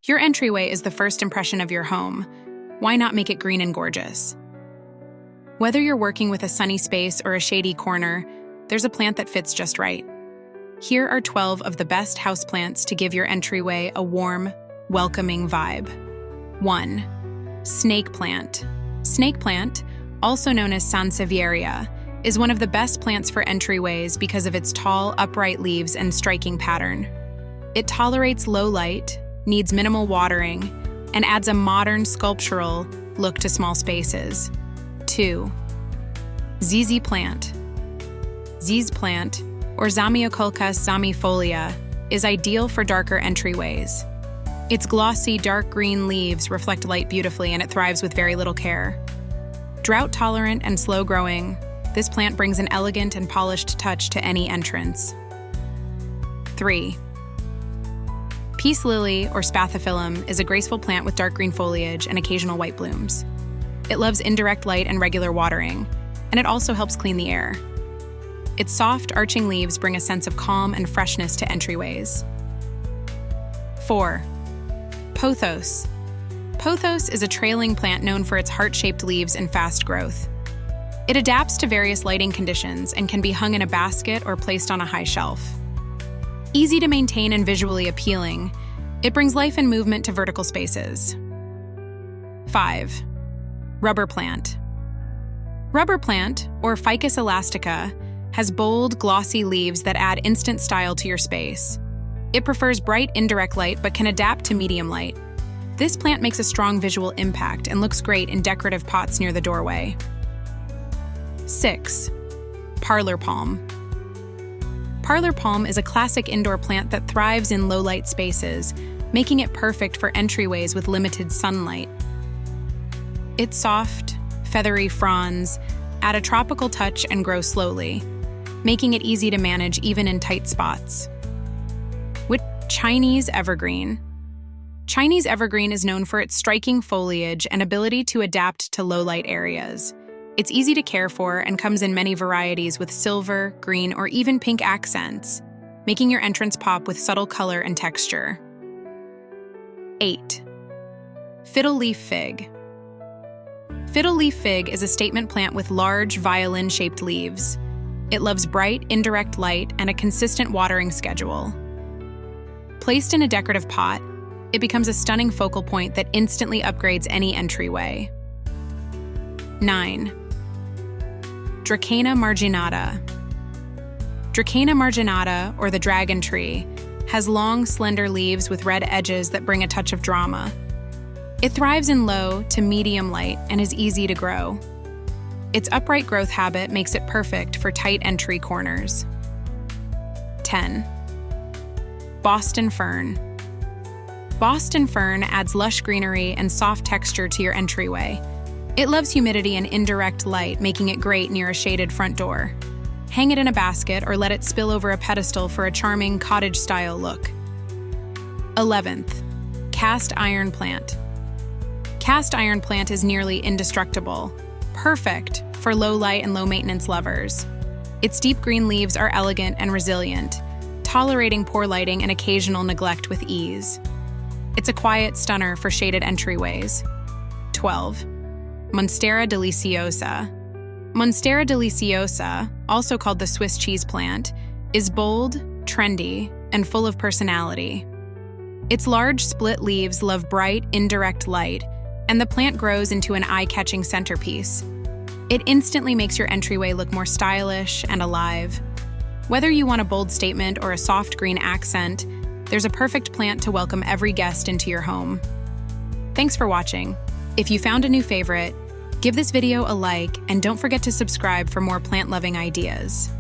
Your entryway is the first impression of your home. Why not make it green and gorgeous? Whether you're working with a sunny space or a shady corner, there's a plant that fits just right. Here are 12 of the best houseplants to give your entryway a warm, welcoming vibe. 1. Snake plant. Snake plant, also known as Sansevieria, is one of the best plants for entryways because of its tall, upright leaves and striking pattern. It tolerates low light, needs minimal watering, and adds a modern sculptural look to small spaces. 2. ZZ plant. ZZ plant, or Zamioculcas zamifolia, is ideal for darker entryways. Its glossy, dark green leaves reflect light beautifully, and it thrives with very little care. Drought-tolerant and slow-growing, this plant brings an elegant and polished touch to any entrance. 3. Peace lily, or spathiphyllum, is a graceful plant with dark green foliage and occasional white blooms. It loves indirect light and regular watering, and it also helps clean the air. Its soft, arching leaves bring a sense of calm and freshness to entryways. 4. Pothos. Pothos is a trailing plant known for its heart-shaped leaves and fast growth. It adapts to various lighting conditions and can be hung in a basket or placed on a high shelf. Easy to maintain and visually appealing, it brings life and movement to vertical spaces. 5. Rubber plant. Rubber plant, or Ficus elastica, has bold, glossy leaves that add instant style to your space. It prefers bright, indirect light but can adapt to medium light. This plant makes a strong visual impact and looks great in decorative pots near the doorway. 6. Parlor palm. Parlor palm is a classic indoor plant that thrives in low-light spaces, making it perfect for entryways with limited sunlight. Its soft, feathery fronds add a tropical touch and grow slowly, making it easy to manage even in tight spots. With Chinese evergreen. Chinese evergreen is known for its striking foliage and ability to adapt to low-light areas. It's easy to care for and comes in many varieties with silver, green, or even pink accents, making your entrance pop with subtle color and texture. 8. Fiddle leaf fig. Fiddle leaf fig is a statement plant with large, violin-shaped leaves. It loves bright, indirect light and a consistent watering schedule. Placed in a decorative pot, it becomes a stunning focal point that instantly upgrades any entryway. 9. Dracæna marginata. Dracæna marginata, or the dragon tree, has long, slender leaves with red edges that bring a touch of drama. It thrives in low to medium light and is easy to grow. Its upright growth habit makes it perfect for tight entry corners. 10. Boston fern. Boston fern adds lush greenery and soft texture to your entryway. It loves humidity and indirect light, making it great near a shaded front door. Hang it in a basket or let it spill over a pedestal for a charming cottage-style look. 11th. Cast iron plant. Cast iron plant is nearly indestructible, perfect for low light and low maintenance lovers. Its deep green leaves are elegant and resilient, tolerating poor lighting and occasional neglect with ease. It's a quiet stunner for shaded entryways. 12. Monstera deliciosa. Monstera deliciosa, also called the Swiss cheese plant, is bold, trendy, and full of personality. Its large split leaves love bright, indirect light, and the plant grows into an eye-catching centerpiece. It instantly makes your entryway look more stylish and alive. Whether you want a bold statement or a soft green accent, there's a perfect plant to welcome every guest into your home. Thanks for watching. If you found a new favorite, give this video a like and don't forget to subscribe for more plant-loving ideas.